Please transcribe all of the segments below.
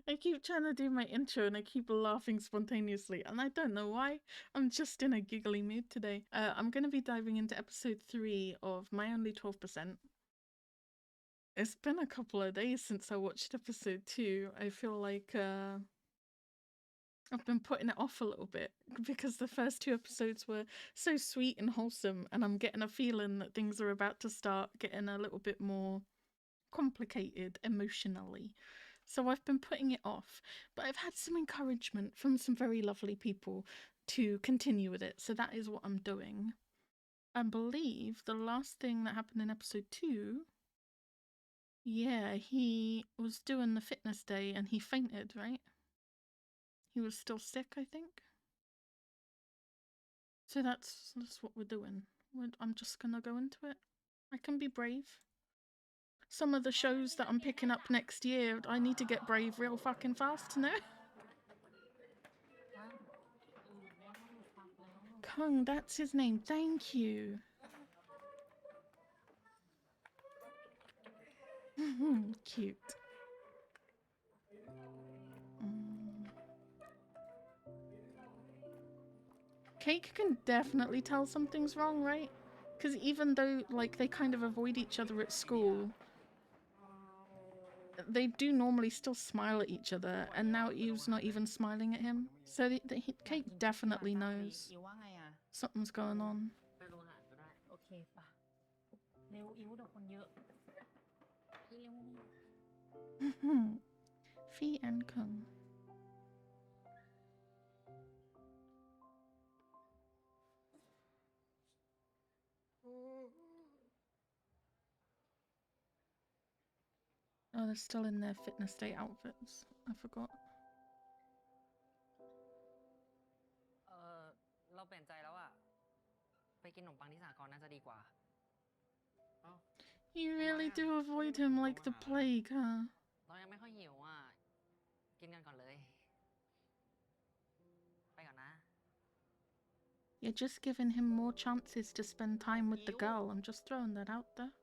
I keep trying to do my intro and I keep laughing spontaneously, and I don't know why. I'm just in a giggly mood today. I'm going to be diving into episode 3 of My Only 12%. It's been a couple of days since I watched episode 2. I feel like I've been putting it off a little bit because the first 2 episodes were so sweet and wholesome, and I'm getting a feeling that things are about to start getting a little bit more complicated emotionally. So I've been putting it off, but I've had some encouragement from some very lovely people to continue with it, so that is what I'm doing. I believe the last thing that happened in episode 2, yeah, he was doing the fitness day and he fainted, right? He was still sick, I think. So that's what we're doing. I'm just gonna go into it. I can be brave. Some of the shows that I'm picking up next year, I need to get brave real fucking fast, no? Kung, that's his name. Thank you. Cute. Cake can definitely tell something's wrong, right? Because even though, like, they kind of avoid each other at school, they do normally still smile at each other, and now Eve's not even smiling at him. So Cake definitely knows something's going on. Fee and Kung. Oh, they're still in their fitness day outfits. I forgot. เราเปลี่ยนใจแล้วอะไปกินขนมปังที่สหกรณ์น่าจะดีกว่า You really do avoid him like the plague, huh? เรายังไม่ค่อยหิวอะกินกันก่อนเลยไปก่อนนะ You're just giving him more chances to spend time with the girl. I'm just throwing that out there.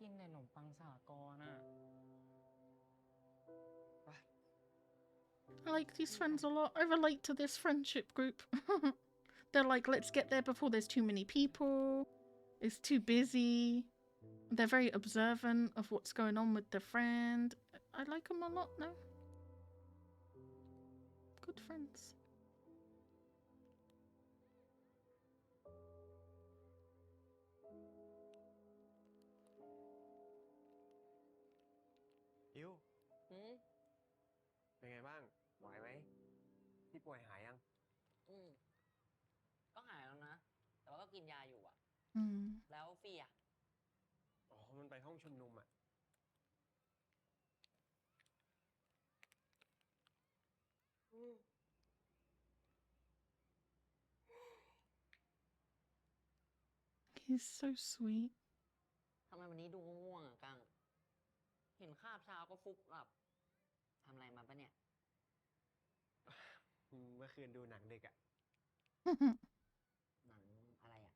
กินแต่ขนมปังสหกรณ์อะ I like these friends a lot. I relate to this friendship group. They're like, let's get there before there's too many people. It's too busy. They're very observant of what's going on with their friend. I like them a lot now. Good friends. Yêu เป็นไงบ้างไหวไหมพี่ป่วยหายยังก็หายแล้วนะแต่ว่าก็กินยาอยู่อะแล้วฟี่อะอ๋อมันไปห้องชุมนุมอะ He's so sweet. ทำไมวันนี้ดูง่วงๆอะกังเห็นคาบเช้าก็ฟุบหลับทำอะไรมาปะเนี่ยเมื่อคืนดูหนังดึกอะ หนังอะไรอะ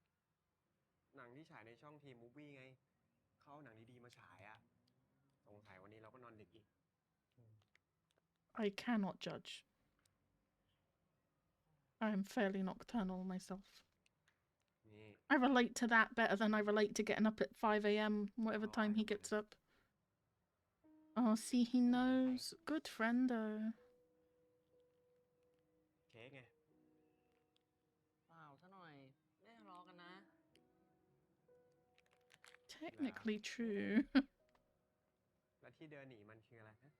หนังที่ฉายในช่องทีมูฟวี่ไงเขาเอาหนังดีๆมาฉายอะสงสัยวันนี้เราก็นอนดึกอีก I cannot judge. I am fairly nocturnal myself. I relate to that better than I relate to getting up at 5 a.m. whatever time he gets up. Oh, see, he knows. Good friendo. เค้กไง เปล่าซะหน่อยไม่ทะเลาะกันนะ Technically true. แล้วที่เดินหนีมันคืออะไรฮะ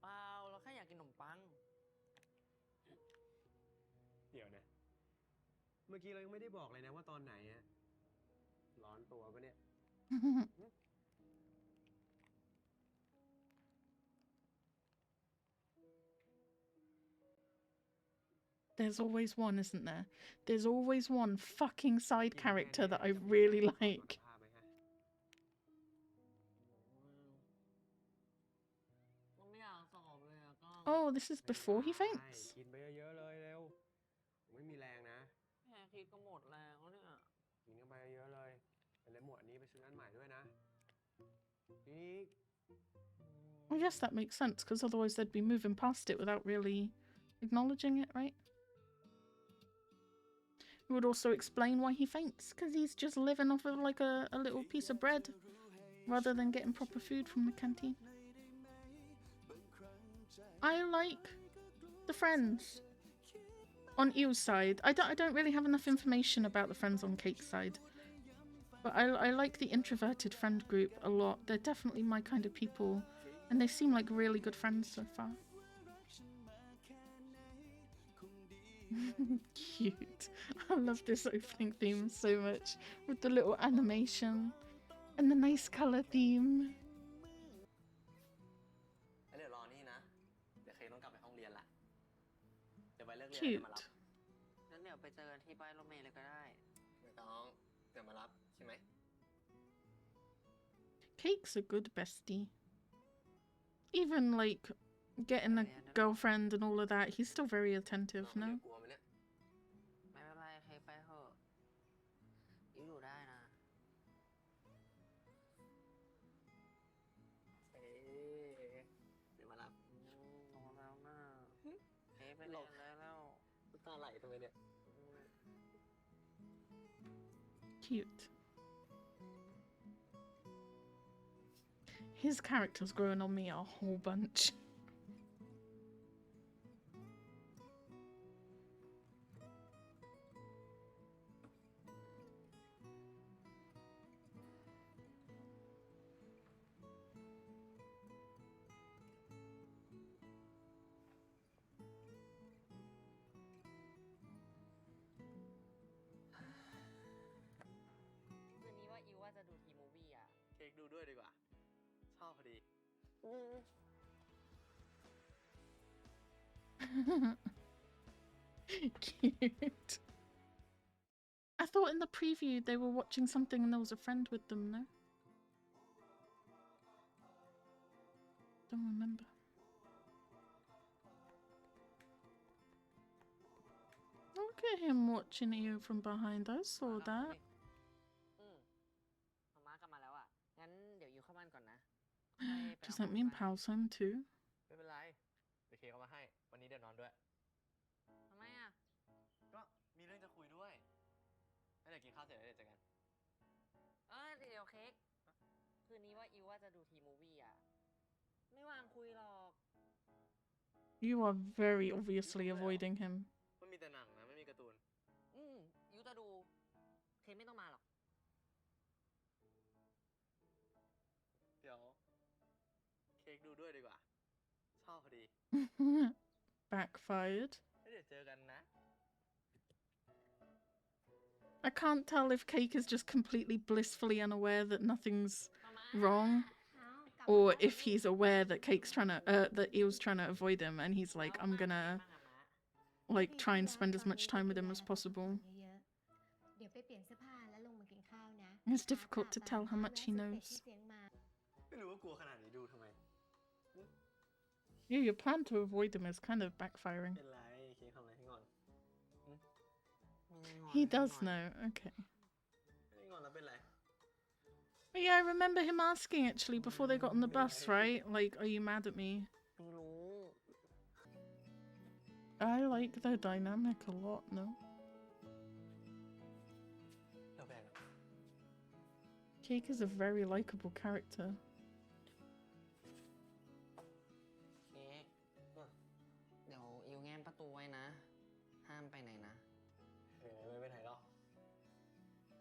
เปล่าเราแค่อยากกินขนมปัง เดี๋ยวนะเมื่อกี้เรายังไม่ได้บอกเลยนะว่าตอนไหนอะร้อนตัวปะเนี่ย There's always one, isn't there? There's always one fucking side character that I really like. Oh, this is before he faints? กินไปเยอะๆเลยเร็วไม่มีแรงนะแค่คิดก็หมดแรงแล้วเนี่ยกินกันไปเยอะเลยแล้วหมวดนี้ไปซื้ออันใหม่ด้วยนะ นี้ I guess that makes sense, because otherwise they'd be moving past it without really acknowledging it, right? It would also explain why he faints, because he's just living off of like a little piece of bread rather than getting proper food from the canteen. I like the friends on Eel's side. I don't really have enough information about the friends on Cake's side, but I like the introverted friend group a lot. They're definitely my kind of people, and they seem like really good friends so far. Cute. I love this opening theme so much, with the little animation and the nice color theme. แล้วเดี๋ยวรอนี่นะ เดี๋ยวเคต้องกลับไปห้องเรียนละ เดี๋ยวไปเลิกเรียนแล้วจะมารับ Cute. งั้นเดี๋ยวไปเจอกันที่ป้ายรถเมล์เลยก็ได้ ไม่ต้องเดี๋ยวมารับใช่ไหม Cake's a good bestie. Even like getting a girlfriend and all of that, he's still very attentive, น้อง no? กลัวไหมเนี่ย ไม่เป็นไรเคไปเถอะอิ๋วอยู่ได้นะเอ๊ะเดี๋ยวมารับนอนแล้วนะเคไปเรียนแล้วน้ำตาไหลทำไมเนี่ย Cute. His character's growing on me a whole bunch.คืนนี้ว่าอิวว่าจะดูทีมูวี่อ่ะ เค้กดูด้วยดีกว่า ชอบพอดี Cute. I thought in the preview they were watching something and there was a friend with them, no? Don't remember. Look at him watching you from behind. I saw that. มากลับมาแล้วอ่ะ งั้นเดี๋ยวอิวเข้าบ้านก่อนนะ Does that mean Pal's home too? ไม่เป็นไร เดี๋ยวเคเขามาให้ วันนี้เดี๋ยวนอนด้วย ทำไมอ่ะ ก็มีเรื่องจะคุยด้วยแล้วเดี๋ยวกินข้าวเสร็จแล้วเดี๋ยวเจอกัน เดี๋ยวเค้กคืนนี้ว่าอิวว่าจะดูทีมูวี่อ่ะ ไม่วางคุยหรอก You are very obviously avoiding him. มันมีแต่หนังนะ ไม่มีการ์ตูน อิวจะดู เค้กไม่ต้องมาหรอก เดี๋ยว เค้กดูด้วยดีกว่า ชอบพอดี Backfired. แล้วเดี๋ยวเจอกันนะ I can't tell if Cake is just completely blissfully unaware that nothing's wrong, or if he's aware that Cake's trying to, that Eel's trying to avoid him, and he's like, I'm gonna, like, try and spend as much time with him as possible. It's difficult to tell how much he knows. ไม่รู้ว่ากลัวขนาดนี้ดูทำไม Yeah, your plan to avoid him is kind of backfiring. เป็นไร เค้กทำอะไรให้งอน He does know, okay. ไม่งอนแล้วเป็นไร But yeah, I remember him asking actually before they got on the bus, right? Like, are you mad at me? ไม่รู้ I like their dynamic a lot, no? เราแบ่ง Cake is a very likable character. เค้กเดี๋ยวอิวแง้มประตูไว้นะ ห้ามไปไหนนะ ไม่ไปไหนหรอก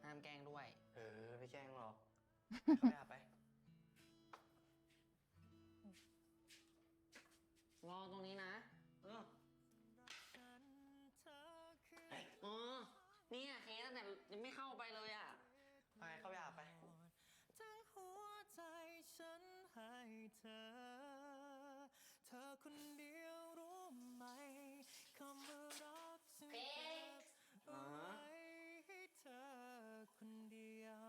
ห้ามแกล้งด้วย ไม่แกล้งหรอก เข้าไปหาไป รอตรงนี้นะ เนี่ยเค้กตั้งแต่ยังไม่เข้าไปเลยอ่ะ ไปเข้าไปหาไป ทั้งหัวใจฉันให้เธอ เธอคนเดียวรู้ไหมคำว่ารักฉันเก็บเอาไว้ให้เธอคนเดียว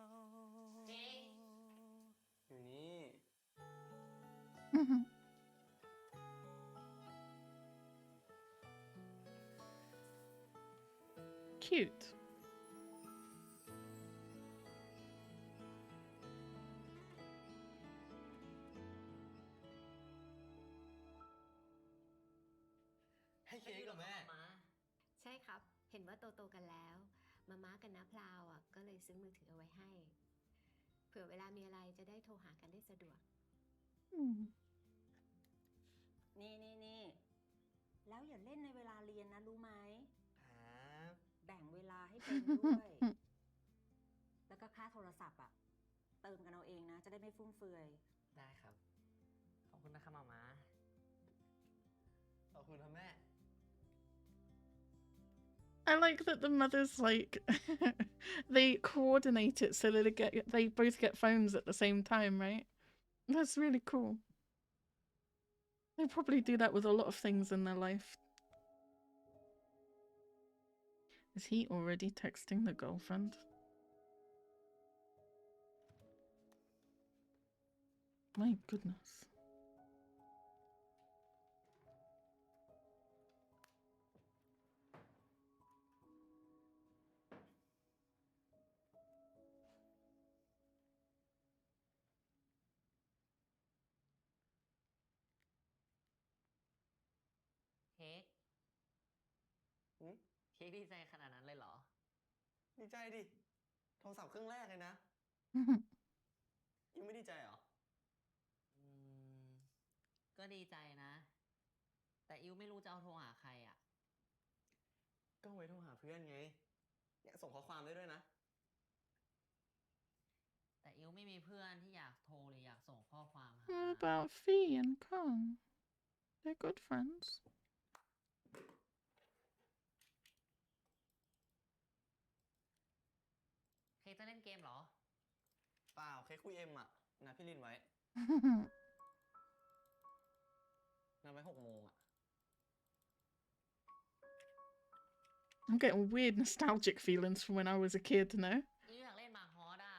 อยู่นี่ Cute. เค้กเหรอแม่ ใช่ครับ เห็นว่าโตกันแล้ว มาม่ากับน้าพลาวอ่ะก็เลยซื้อมือถือเอาไว้ให้ เผื่อเวลามีอะไรจะได้โทรหากันได้สะดวก Hmm. นี่แล้วอย่าเล่นในเวลาเรียนนะรู้ไหม ครับ แบ่งเวลาให้เป็นด้วย แล้วก็ค่าโทรศัพท์อะเติมกันเอาเองนะ จะได้ไม่ฟุ่มเฟือย ได้ครับ ขอบคุณนะครับมาม่าขอบคุณครับแม่ I like that the mothers like they coordinate it so that they both get phones at the same time, right? That's really cool. They probably do that with a lot of things in their life. Is he already texting the girlfriend? My goodness.เค้ก หืม เค้กดีใจขนาดนั้นเลยเหรอ ดีใจดิ โทรศัพท์เครื่องแรกเลยนะ ยังไม่ดีใจเหรอ อืม ก็ดีใจนะ แต่อิวไม่รู้จะเอาโทรหาใครอ่ะ ก็ไว้โทรหาเพื่อนไงเนี่ยส่งข้อความได้ด้วยนะ แต่อิวไม่มีเพื่อนที่อยากโทรหรืออยากส่งข้อความหา What about Fee and Kong? They're good friends. เค้กจะเล่นเกมเหรอ เปล่าแค่คุยเอ็มอะนัดพี่ลินไว้ นัดไว้6 โมงอะ I'm getting weird nostalgic feelings from when I was a kid, no? อิวอยากเล่นหมากฮอสอ่ะ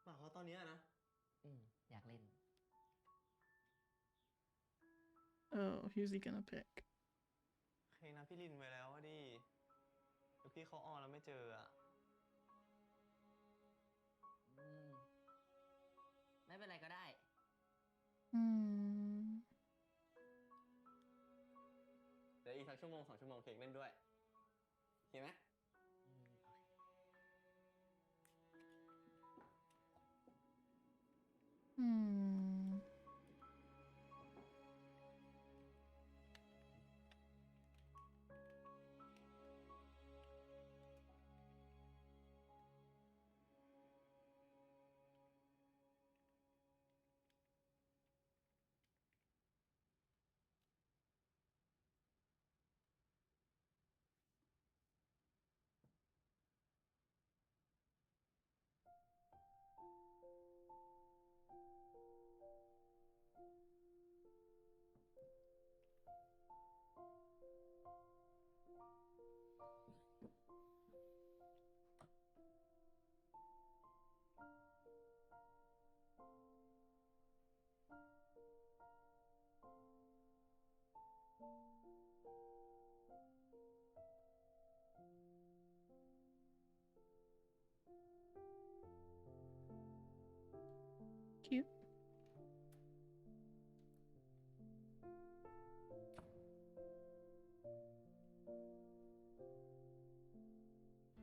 มาเพราะตอนเนี้ยนะ อยากเล่น Oh, who's he gonna pick? เคยนัดพี่ลินไว้แล้วอะดิเดี๋ยวพี่เขาออนแล้วไม่เจออะ ไม่เป็นไรก็ได้ Hmm. เดี๋ยวอีกสัก1 ชั่วโมง 2 ชั่วโมงเค้กเล่นด้วยโอเคไหม Hmm. Cute.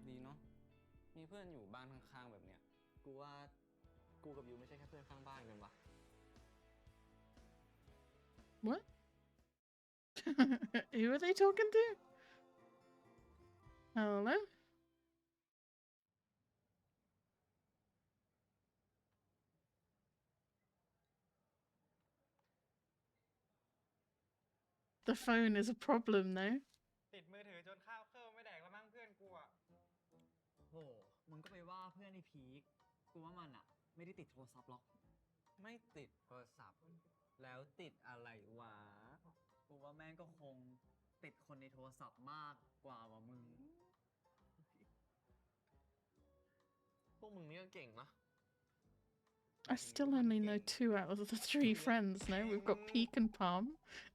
ดีเนาะ มีเพื่อนอยู่บ้านข้างๆแบบเนี้ย กูว่ากูกับยูไม่ใช่แค่เพื่อนข้างบ้านกันวะ What? Who are they talking to? Hello? The phone is a problem, though. ติดมือถือจนข้าวเครื่องไม่แดกแล้วมั้งเพื่อนกูอ่ะ โห มึงก็ไปว่าเพื่อนไอ้พีค กูว่ามันอะไม่ได้ติดโทรศัพท์หรอก ไม่ติดโทรศัพท์ แล้วติดอะไรวะ กูว่าแม่งก็คงติดคนในโทรศัพท์มากกว่าว่ะมึง พวกมึงนี่ก็เก่งนะ I still only know 2 out of the 3 friends, no? We've got Peak and Palm.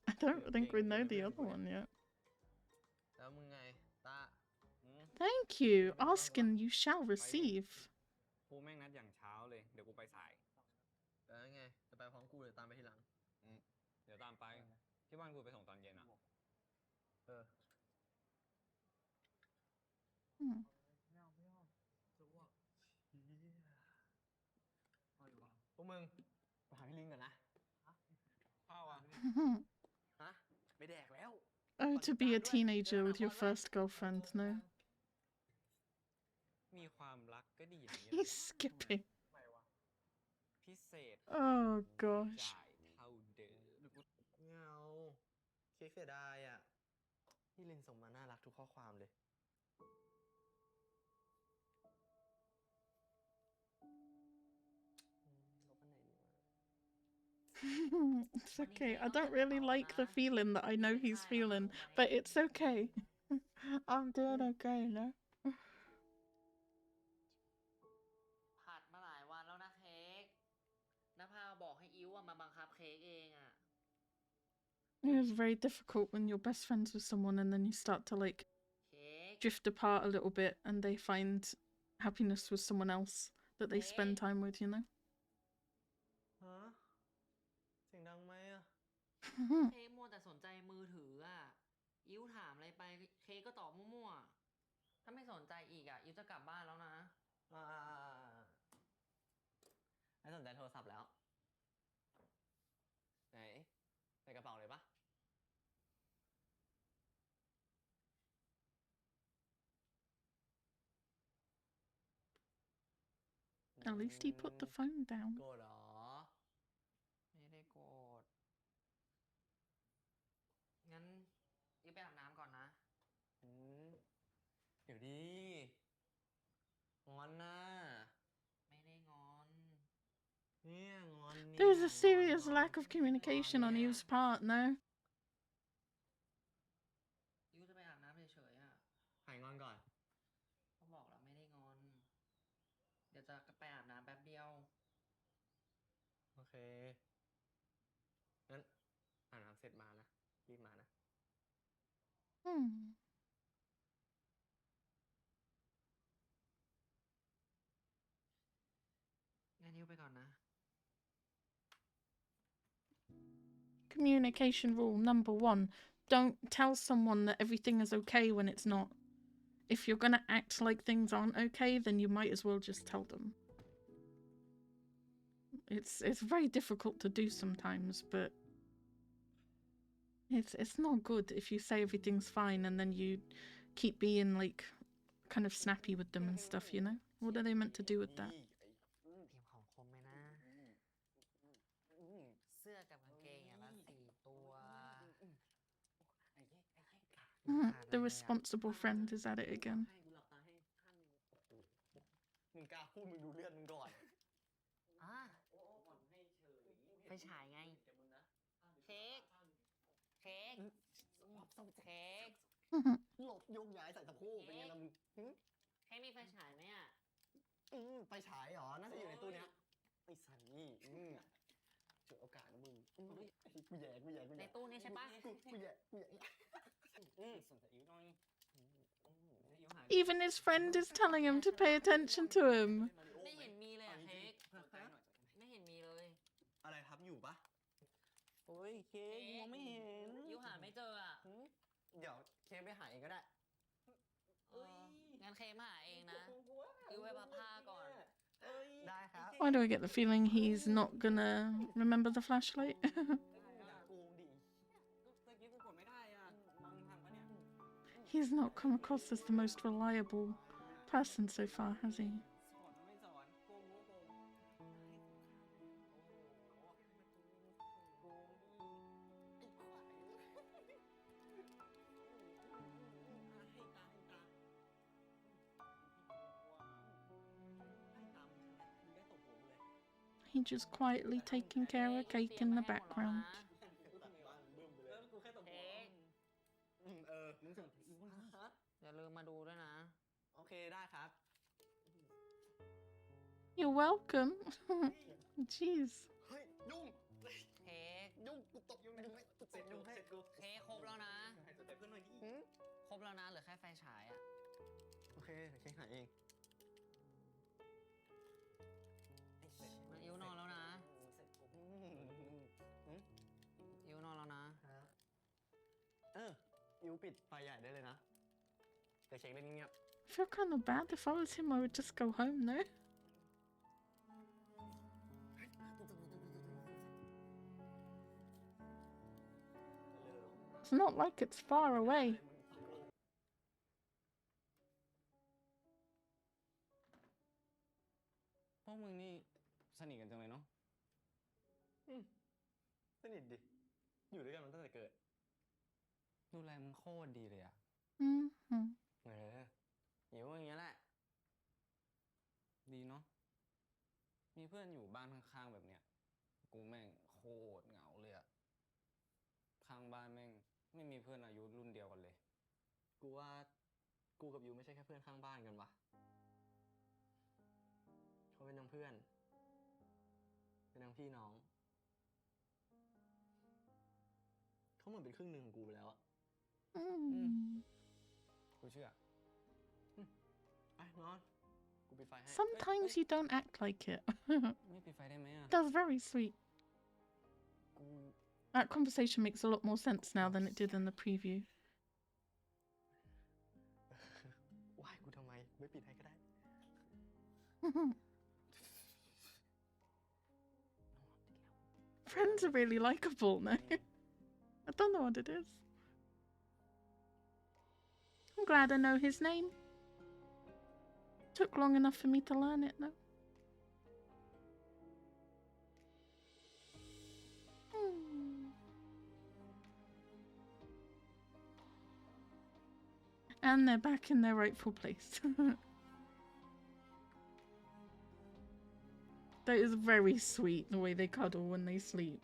I don't think we know the other one yet. แล้วมึงไงตา Thank you. Ask and you shall receive. กูแม่งนัดอย่างเช้าเลย เดี๋ยวกูไปสาย แล้วไง จะไปพร้อมกูหรือตามไปทีหลัง เดี๋ เดี๋ยวตามไปที่บ้านกูไปส่งตอนเย็นอ่ะ Hmm. พวกมึงไปหาพี่ลิงก่อนนะ ข้าวอ่ะ ฮะไปแดกแล้ว Oh, to be a teenager with your first girlfriend, no. มีความรักก็ดีอย่างเงี้ย He's skipping. พิเศษ Oh gosh. จ่ายเท่าเดิม เงาเค้กเสียดายอ่ะพี่ลินส่งมาน่ารักทุกข้อความเลยลบอันไหนดีวะ It's okay. I don't really like the feeling that I know he's feeling, but it's okay. I'm doing okay, you know? ผัดมาหลายวันแล้วนะเค้กน้าพาวบอกให้อิ๊วอะมาบังคับเค้กเองอ่ะ It's very difficult when you're best friends with someone and then you start to like เค้ก drift apart a little bit and they find happiness with someone else that they spend time with, you know? ฮะเสียงดังไหมอ่ะ เค้กมัวแต่สนใจมือถืออ่ะ อิ๊วถามอะไรไปเค้กก็ตอบมั่วๆ ถ้าไม่สนใจอีกอ่ะ อิ๊วจะกลับบ้านแล้วนะไม่สนใจโทรศัพท์แล้ว ไหนใส่กระเป๋าเลยปะ At least he put the phone down. โกรธเหรอ ไม่ได้โกรธ งั้นอิ๊วไปอาบน้ำก่อนนะ เดี๋ยวดีงอนนะไม่ได้งอนเนี่ยงอนเนี่ย There's a serious lack of communication on Eve's part, no? อิ๊วจะไปอาบน้ำเฉยๆอ่ะหายงอนก่อนเขาบอกแล้วไม่ได้งอน เดี๋ยวจะไปอาบน้ำแป๊บเดียว โอเค งั้นอาบน้ำเสร็จมานะ รีบมานะ Hmm. งั้นอิ๊วไปก่อนนะ Communication rule number 1. Don't tell someone that everything is okay when it's not. If you're gonna act like things aren't okay, then you might as well just tell them. It's very difficult to do sometimes, but it's not good if you say everything's fine and then you keep being like kind of snappy with them and stuff, you know? What are they meant to do with that? เตรียมของคมไหมนะ เสื้อกับกางเกงอย่างละ4 ตัว The responsible friend is at it again. ให้กูหลับตาให้ข้างมึงกล้าพูดมึงดูเลือดมึงก่อนไฟฉายไง เค้ก เค้ก เค้ก หลบโยงย้ายใส่สะโพกเป็นไงล่ะมึงเค้กมีไฟฉายไหมอ่ะไฟฉายเหรอ น่าจะอยู่ในตู้เนี้ยไอ้สันนี่เจอโอกาสนะมึงกูแย่ในตู้นี้ใช่ปะกูแย่ Even his friend is telling him to pay attention to him. ไม่เห็นมีเลยอ่ะเค้กไม่เห็นมีเลย อะไรครับอยู่ปะ โอ้ยเค้กมองไม่เห็นยูหาไม่เจออ่ะ เดี๋ยวเค้กไปหาเองก็ได้ งั้นเค้กมาหาเองนะยูไปพับผ้าก่อน ได้ครับ Why do I get the feeling he's not gonna remember the flashlight? โกงดิตะกี้กูกดไม่ได้อ่ะมึงทำปะเนี่ย He's not come across as the most reliable person so far, has he? สอนไม่สอนโกงโกงHe just quietly taking care of cake in the background. กูแค่ตบ เค้ก มึงส่งอีก อย่าลืมมาดูด้วยนะ โอเคได้ครับ You're welcome. Jeez. เฮ้ยยุ่ง เค้ก ยุ่งกูตบยุ่งไม่เสร็จยุ่งให้กู เค้กครบแล้วนะ ให้สเต็ปเพื่อนหน่อยดิ ครบแล้วนะเหลือแค่ไฟฉายอ่ะ โอเคเดี๋ยวเค้กหาเอง มันอิ้วนอนแล้วนะ อิ้วนอน อิวปิดไฟใหญ่ได้เลยนะแต่เช็คเล่นเงียบ I feel kind of bad. If I was him, I would just go home, no? It's not like it's far away. พวกมึงนี่สนิทกันจังเลยเนาะสนิทดิอยู่ด้วยกันมาตั้งแต่เกิดดูแลมึงโคตรดีเลยอะ Mm-hmm. อยู่อย่างเงี้ยแหละดีเนาะมีเพื่อนอยู่บ้านข้างๆแบบเนี้ยกูแม่งโคตรเหงาเลยอะข้างบ้านแม่งไม่มีเพื่อนอายุรุ่นเดียวกันเลยกูว่ากูกับยูไม่ใช่แค่เพื่อนข้างบ้านกันวะเขาเป็นทั้งเพื่อนเป็นทั้งพี่น้องเขาเหมือนเป็นครึ่งหนึ่งของกูไปแล้วอะกูเชื่อไปนอนกูปิดไฟให้ Sometimes you don't act like it. ไม่ปิดไฟได้ไหมอะ That's very sweet. กู That conversation makes a lot more sense now than it did in the preview. ว่ายกูทำไมไม่ปิดให้ก็ได้ Friends are really likable, no? I don't know what it is. I'm glad I know his name. Took long enough for me to learn it, though. And they're back in their rightful place. That is very sweet, the way they cuddle when they sleep.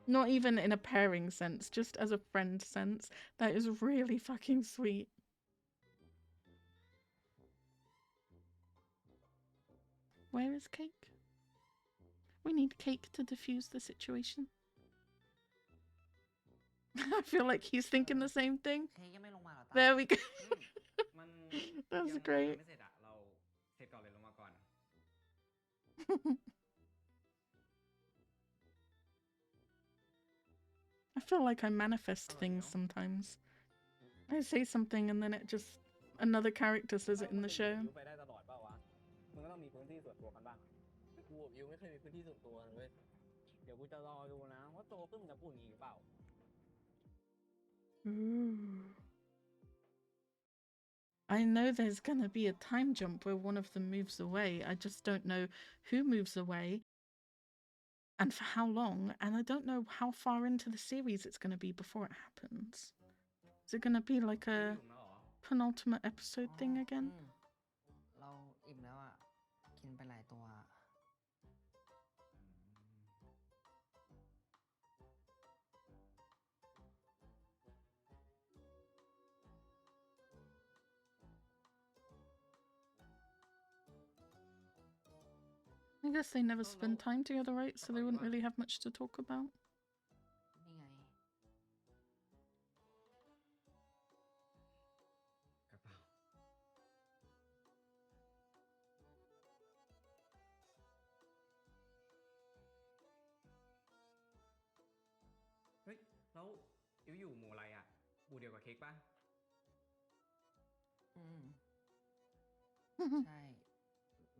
Not even in a pairing sense, just as a friend sense. That is really fucking sweet. Where is Cake? We need Cake to diffuse the situation. I feel like he's thinking the same thing. เค้กยังไม่ลงมาเหรอตา There we go. มัน That's ยัง great. ไม่เสร็จอะเราเสร็จก่อนเลยลงมาก่อน I feel like I manifest things sometimes. I say something and then it just... another character says it in the show. ไปได้ตลอดเปล่าวะมึงก็ต้องมีพื้นที่ส่วนตัวกันบ้างกูกับยูไม่เคยมีพื้นที่ส่วนตัวเลยเว้ยเดี๋ยวกูจะรอดูนะว่าโตขึ้นมันจะพูดอย่างนี้หรือเปล่า Ooh. I know there's gonna be a time jump where one of them moves away. I just don't know who moves away and for how long, and I don't know how far into the series it's gonna be before it happens. Is it gonna be like a penultimate episode thing again? เราอิ่มแล้วอ่ะ กินไปหลายตัว I guess they never spend time together, right? So they wouldn't really have much to talk about. นี่ไง กระเป๋าเฮ้ยแล้วอิ๋วอยู่หมู่อะไรอ่ะหมู่เดียวกับเค้กป่ะ อืม ใช่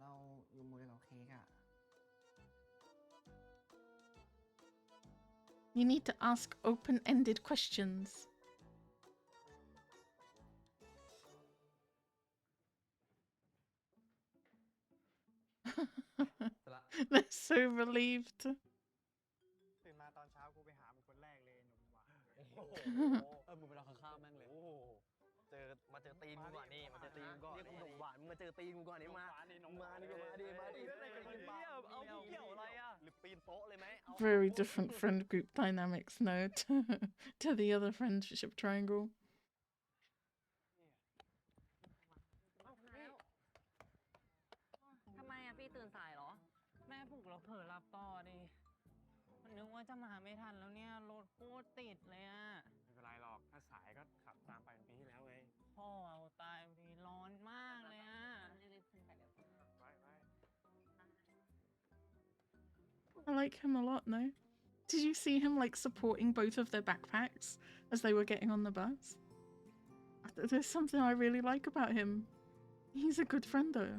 เราอยู่หมู่เดียวกับเค้กอ่ะ You need to ask open-ended questions. They're so relieved. ตื่นมาตอนเช้ากูไปหามึงคนแรกเลยหนุ่มหวาน มึงไปรอข้างๆแม่งเลย มาเจอตีนกูก่อนนี่มาเจอตีนกูก่อนนี่ขนมหวานมึงมาเจอตีนกูก่อนนี่มานี่ก็มาดิเอาเกี่ยวอะไรอ่ะหรือปีนโต๊ะเลยไหม Very different friend group dynamics, no, to the other friendship triangle. ทำไมอะพี่ตื่นสายเหรอ แม่ปลุกเราเผลอหลับต่อดิ มันนึกว่าจะมาไม่ทันแล้วเนี่ย รถโคตรติดเลยอ่ะ ไม่เป็นไรหรอก ถ้าสายก็ขับตามไปเป็นปีที่แล้วไง พ่อเอาตายพอดีร้อนมากเลยอ่ะ รีบๆขึ้นไปเร็ว ไป I like him a lot, no? Did you see him like supporting both of their backpacks as they were getting on the bus? There's something I really like about him. He's a good friend though.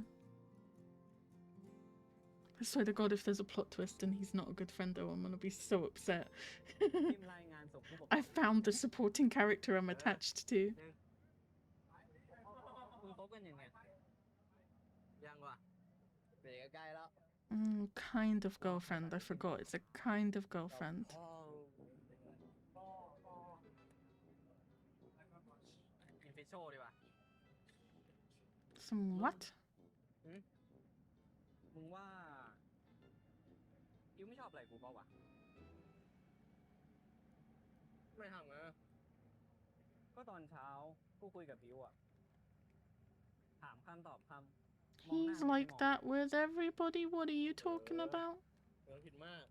I swear to God, if there's a plot twist and he's not a good friend though, I'm gonna be so upset. I found the supporting character I'm attached to. มึงคบกันยังไงยังวะเด็กใกล้แล้ว Kind of girlfriend. I forgot. It's a kind of girlfriend. กินฟิชโชดีกว่า Some what? มึงว่าอิวไม่ชอบอะไรกูเปล่าวะไม่ทำนะก็ตอนเช้ากูคุยกับอิวอะถามคำตอบคำ He's like that with everybody. What are you talking about? ผิดมาก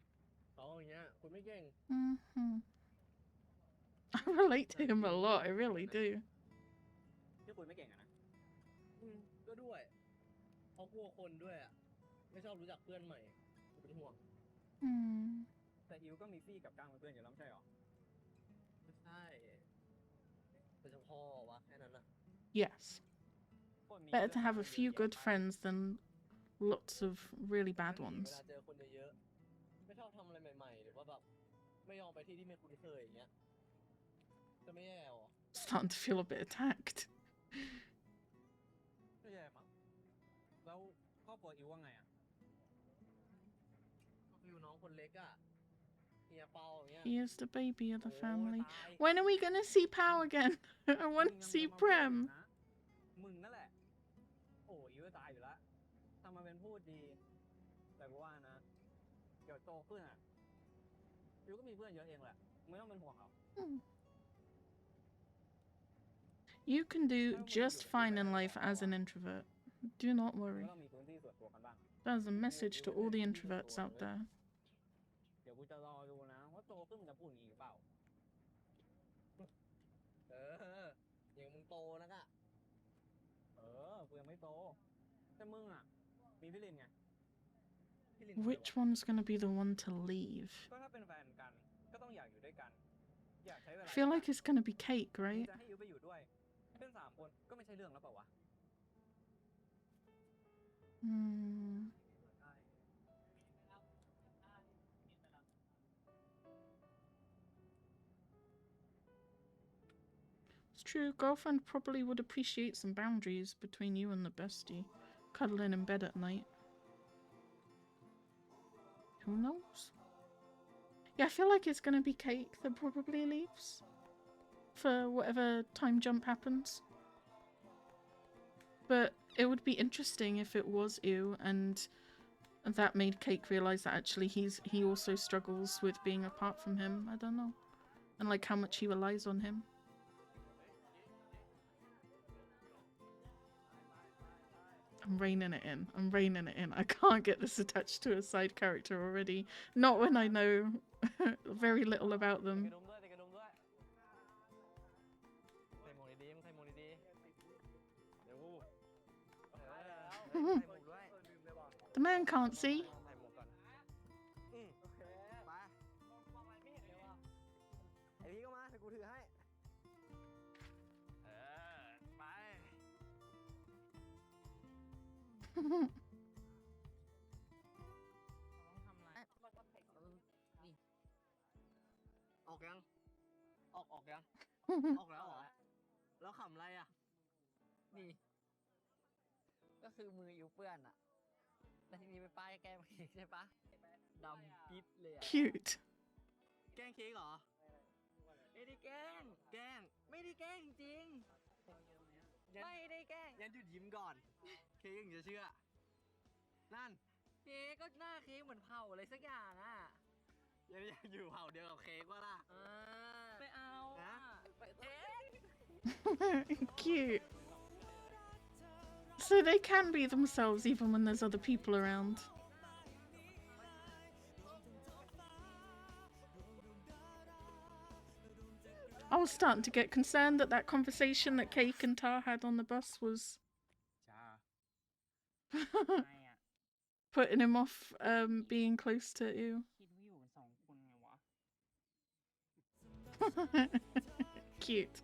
เขาอย่างเงี้ยคุณไม่เก่ง I relate to him a lot. I really do. ที่คุยไม่เก่งอะนะ ก็ด้วยเขากลัวคนด้วยอ่ะไม่ชอบรู้จักเพื่อนใหม่เป็นห่วง แต่อิวก็มีฟี่กับก้างเป็นเพื่อนอยู่แล้วไม่ใช่หรอ ไม่ใช่เป็นเฉพาะวะแค่นั้นอ่ะ Yes. Better to have a few good friends than lots of really bad เว ones. ลาเจอคนเยอะๆไม่ชอบทำอะไรใหม่ๆหรือว่าแบบไม่ยอมไปที่ที่ไม่คุ้นเคยอย่างเงี้ยจะไม่แย่หรอ Starting to feel a bit attacked. ก็แย่มั้งแล้วครอบครัวอิวว่าไงอะ อยู่น้องคนเล็กอ่ะเฮียเปาอย่างเงี้ย He is the baby of the family. When are we gonna see Pao again? I want to see Prem. มึงนั่นแหละโอ้อิวจะตายอยู่แล้วทำมาเป็นพูดดีแต่กูว่านะเดี๋ยวโตขึ้นอะอิวก็มีเพื่อนเยอะเองแหละไม่ต้องเป็นห่วงเขา You can do just fine in life as an introvert. Do not worry. ก็ต้องมีพื้นที่ส่วนตัวกันบ้าง That's a message to all the introverts out there. เดี๋ยวกูจะรอดูนะว่าโตขึ้นมันจะพูดอย่างนี้หรือเปล่า อย่างมึงโตนักอ่ะ กูยังไม่โตแต่มึงอะมีพี่ลินไง Which one's gonna be the one to leave? ก็ถ้าเป็นแฟนกันก็ต้องอยากอยู่ด้วยกันอยากใช้เว I ลา feel like it's gonna be Cake, right? จะให้อิวไปอยู่ด้วยเป็น3 คนก็ไม่ใช่เรื่องแล้วเปล่าวะ It's true, girlfriend probably would appreciate some boundaries between you and the bestie. Cuddling in bed at night. Who knows? Yeah, I feel like it's gonna be Cake that probably leaves. For whatever time jump happens. But it would be interesting if it was Ew and that made Cake realise that actually he also struggles with being apart from him. I don't know. And like how much he relies on him. I'm reining it in. I'm reining it in. I can't get this attached to a side character already. Not when I know very little about them. ใส่หมวกดีๆมึงใส่หมวกดีๆเดี๋ยวกูใส่หมวกด้วย The man can't see. ใส่หมวกก่อนโอเคไปไอพี่ก็มาเดี๋ยวกูถือให้ไป ออกยัง ออกยัง ออกแล้วเหรอ แล้วขำอะไรอ่ะ นี่ ก็คือมืออิวเปื้อนอะแล้วทีนี้ไปป้ายแก้มเค้กใช่ปะดำปิดเลยอะ Cute. แกล้งเค้กเหรอ ไม่ได้แกล้ง แกล้ง ไม่ได้แกล้งจริง ไม่ได้แกล้ง ยันหยุดยิ้มก่อน เค้กถึงจะเชื่อ นั่น เค้กก็หน้าเค้กเหมือนเผาอะไรสักอย่างอะ ยังอยากอยู่เผ่าเดียวกับเค้กว่าล่ะ ไม่เอาอะไปเอ๊ะ Cute. So they can be themselves even when there's other people around. I was starting to get concerned that that conversation that Cake and Tar had on the bus was จ้า ไงอ่ะ putting him off being close to you. คิดว่าอยู่กัน2 คนไงวะ Cute.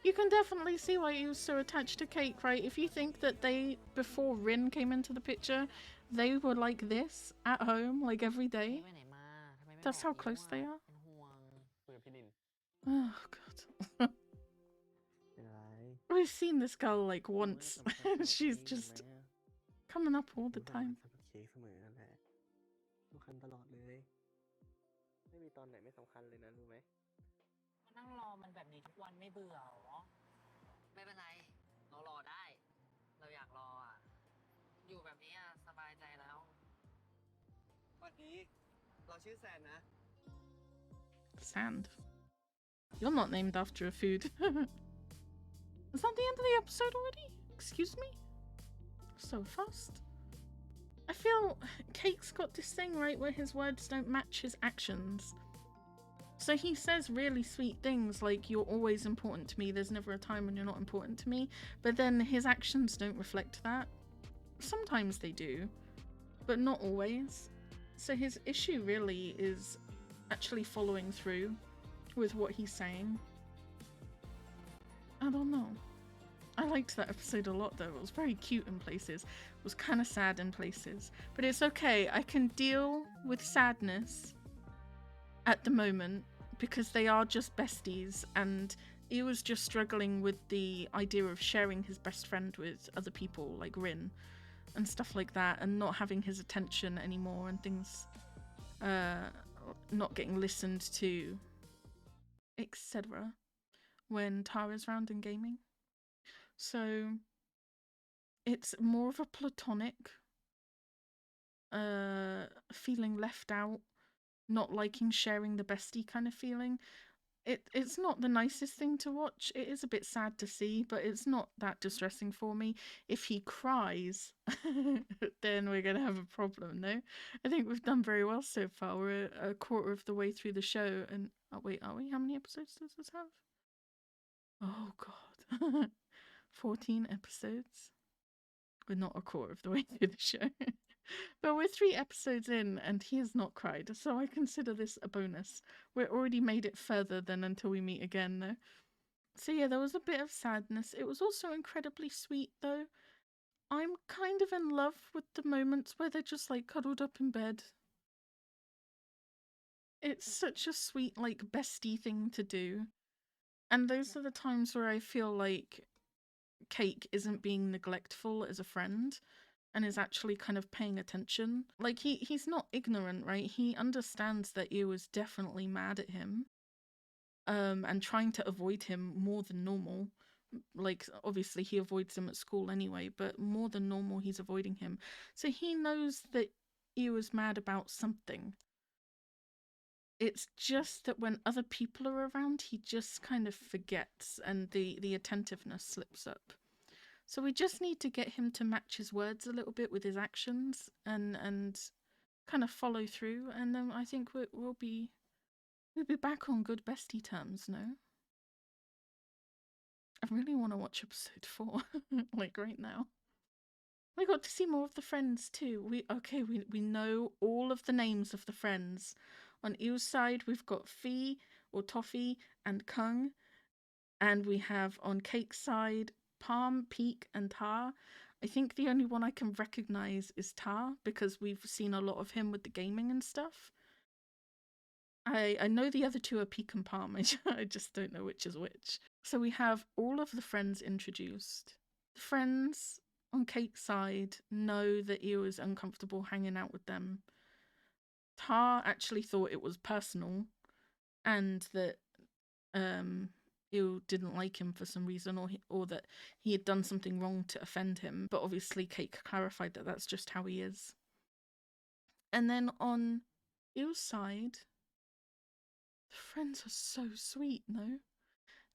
You can definitely see why he was so attached to Cake, right? If you think that they, before Rin came into the picture, they were like this at home, like every day. That's how close they are. Oh, God. We've seen this girl like once. She's just coming up all the time. สำคัญตลอดเลยไม่มีตอนไหนไม่สำคัญเลยนะรู้ไหม นั่งรอมันแบบนี้ทุกวันไม่เบื่อหรอ ไม่เป็นไร เรารอได้ เราอยากรออ่ะ อยู่แบบนี้อ่ะสบายใจแล้ว สวัสดีเราชื่อแซนนะ Sand. You're not named after a food. Is that the end of the episode already? Excuse me? So fast. I feel Cake's got this thing, right, where his words don't match his actions. So he says really sweet things like, you're always important to me, there's never a time when you're not important to me, but then his actions don't reflect that. Sometimes they do, but not always. So his issue really is actually following through with what he's saying. I don't know. I liked that episode a lot though. It was very cute in places. It was kind of sad in places. But it's okay. I can deal with sadness at the moment because they are just besties, and he was just struggling with the idea of sharing his best friend with other people like Rin and stuff like that, and not having his attention anymore and things not getting listened to, etc. when Tara's around and gaming. So it's more of a platonic feeling left out, not liking sharing the bestie kind of feeling. It's not the nicest thing to watch. It is a bit sad to see, but it's not that distressing for me. If he cries, then we're going to have a problem, no? I think we've done very well so far. We're a quarter of the way through the show, and... oh, wait, are we? How many episodes does this have? Oh, God. 14 episodes. We're not a quarter of the way through the show. But we're 3 episodes in and he has not cried, so I consider this a bonus. We're already made it further than until we meet again, though. So yeah, there was a bit of sadness. It was also incredibly sweet, though. I'm kind of in love with the moments where they're just like cuddled up in bed. It's such a sweet, like, bestie thing to do. And those are the times where I feel like Cake isn't being neglectful as a friend and is actually kind of paying attention. Like, he's not ignorant, right? He understands that Ew is definitely mad at him, and trying to avoid him more than normal. Like, obviously he avoids him at school anyway, but more than normal he's avoiding him. So he knows that Ew is mad about something. It's just that when other people are around, he just kind of forgets and the attentiveness slips up. So we just need to get him to match his words a little bit with his actions and kind of follow through, and then I think we'll be back on good bestie terms, no? I really want to watch episode 4, like right now. We got to see more of the friends too. We know all of the names of the friends. On Ew's side, we've got Fee or Toffee and Kung, and we have on Cake's side Palm, Peak, and Tar. I think the only one I can recognise is Tar, because we've seen a lot of him with the gaming and stuff. I know the other two are Peak and Palm, I just don't know which is which. So we have all of the friends introduced. The friends on Cake's side know that Ew is uncomfortable hanging out with them. Tar actually thought it was personal, and that Ew didn't like him for some reason, or that he had done something wrong to offend him. But obviously Cake clarified that that's just how he is. And then on Ew's side, the friends are so sweet, no?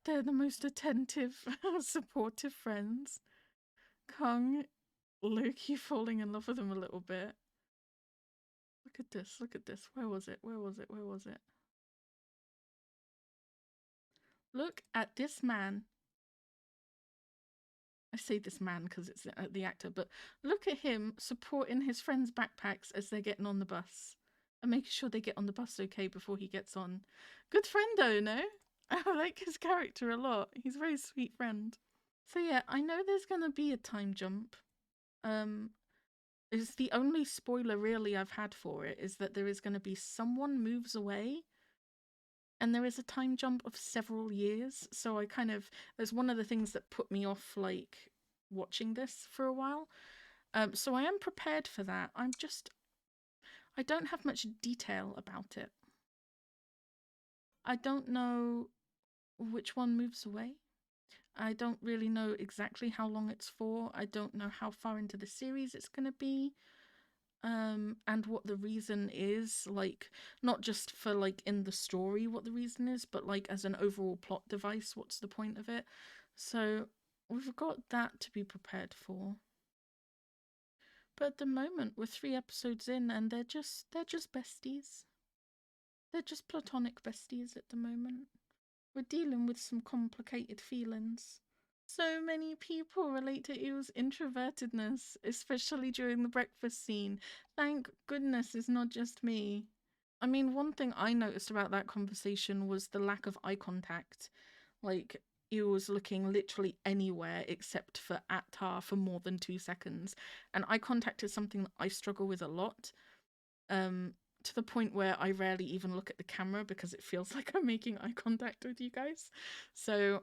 They're the most attentive, supportive friends. Kung, low-key falling in love with him a little bit. Look at this, look at this. Where was it? Look at this man. I say this man because it's the actor, but look at him supporting his friends' backpacks as they're getting on the bus and making sure they get on the bus okay before he gets on. Good friendo, no? I like his character a lot. He's a very sweet friend. So yeah, I know there's gonna be a time jump. It's the only spoiler really I've had for it is that there is gonna be someone moves away and there is a time jump of several years. So I kind of, there's one of the things that put me off like watching this for a while. So I am prepared for that. I don't have much detail about it. I don't know which one moves away. I don't really know exactly how long it's for. I don't know how far into the series it's going to be. And what the reason is, like, not just for like in the story what the reason is, but like as an overall plot device, what's the point of it? So we've got that to be prepared for. But at the moment we're 3 episodes in and they're just besties. They're just platonic besties at the moment. We're dealing with some complicated feelings. So many people relate to Ewo's introvertedness, especially during the breakfast scene. Thank goodness it's not just me. I mean, one thing I noticed about that conversation was the lack of eye contact. Like, Ewa was looking literally anywhere except for at Tar for more than 2 seconds. And eye contact is something that I struggle with a lot. To the point where I rarely even look at the camera because it feels like I'm making eye contact with you guys. So,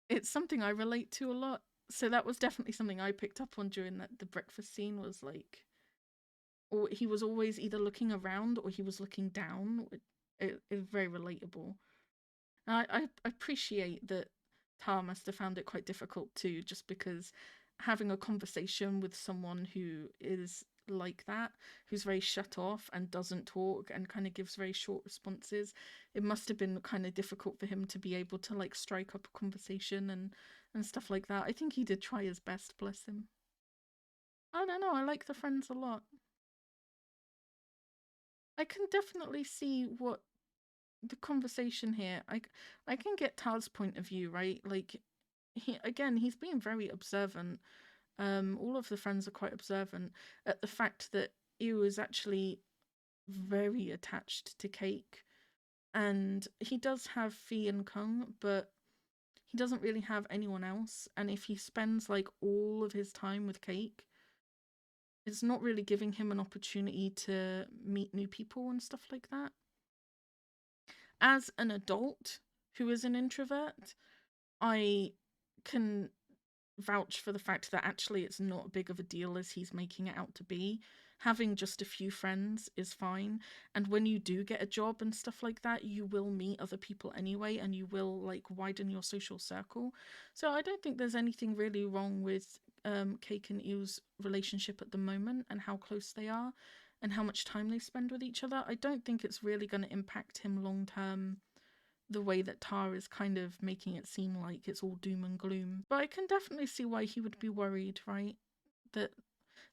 it's something I relate to a lot. So that was definitely something I picked up on during the breakfast scene, was like, or he was always either looking around or he was looking down. It is very relatable. And I appreciate that Tar must have found it quite difficult too, just because having a conversation with someone who is like that, who's very shut off and doesn't talk and kind of gives very short responses, it must have been kind of difficult for him to be able to like strike up a conversation and stuff like that. I think he did try his best, bless him. I don't know, I like the friends a lot. I can definitely see what the conversation here, I can get Tar's point of view, right? Like, he's being very observant. All of the friends are quite observant at the fact that Ew is actually very attached to Cake, and he does have Fee and Kung, but he doesn't really have anyone else. And if he spends like all of his time with Cake, it's not really giving him an opportunity to meet new people and stuff like that. As an adult who is an introvert, I can vouch for the fact that actually it's not big of a deal as he's making it out to be. Having just a few friends is fine, and when you do get a job and stuff like that, you will meet other people anyway, and you will like widen your social circle. So I don't think there's anything really wrong with Cake and Ew's relationship at the moment and how close they are and how much time they spend with each other. I don't think it's really going to impact him long term the way that Tar is kind of making it seem like it's all doom and gloom. But I can definitely see why he would be worried, right? That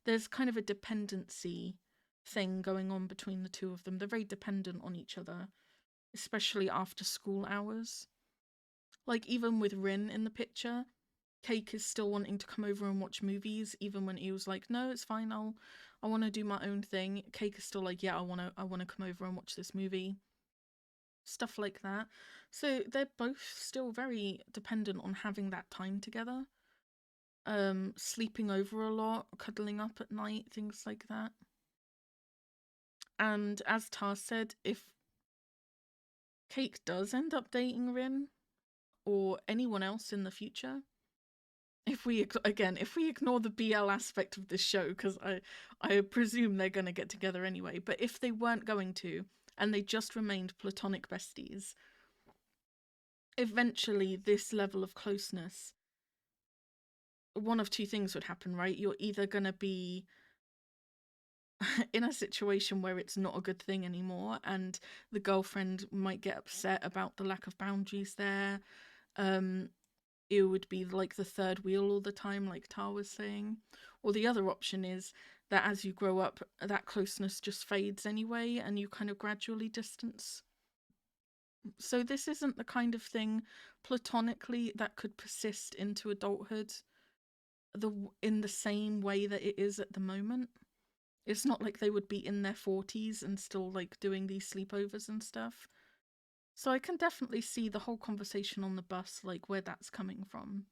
there's kind of a dependency thing going on between the two of them. They're very dependent on each other, especially after school hours. Like, even with Rin in the picture, Cake is still wanting to come over and watch movies, even when he was like, no, it's fine, I want to do my own thing. Cake is still like, yeah, I want to come over and watch this movie. Stuff like that. So they're both still very dependent on having that time together. Sleeping over a lot, cuddling up at night, things like that. And as Tar said, if Cake does end up dating Rin or anyone else in the future, if we ignore the BL aspect of this show, because I presume they're going to get together anyway, but if they weren't going to, and they just remained platonic besties, eventually this level of closeness, one of two things would happen, right? You're either going to be in a situation where it's not a good thing anymore, and the girlfriend might get upset about the lack of boundaries there. It would be like the third wheel all the time, like Tar was saying. Or the other option is that as you grow up, that closeness just fades anyway, and you kind of gradually distance. So this isn't the kind of thing platonically that could persist into adulthood. in the same way that it is at the moment. It's not like they would be in their 40s and still like doing these sleepovers and stuff. So I can definitely see the whole conversation on the bus, like where that's coming from.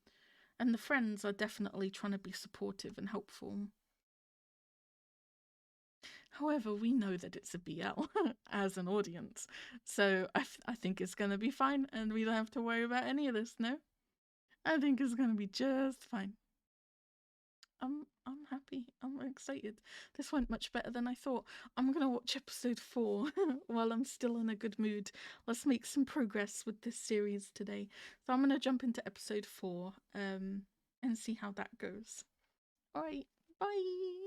And the friends are definitely trying to be supportive and helpful. However, we know that it's a BL as an audience. So I think it's going to be fine and we don't have to worry about any of this, no? I think it's going to be just fine. I'm happy. I'm excited. This went much better than I thought. I'm gonna watch episode 4 while I'm still in a good mood. Let's make some progress with this series today. So I'm gonna jump into episode 4 and see how that goes. Alright, bye!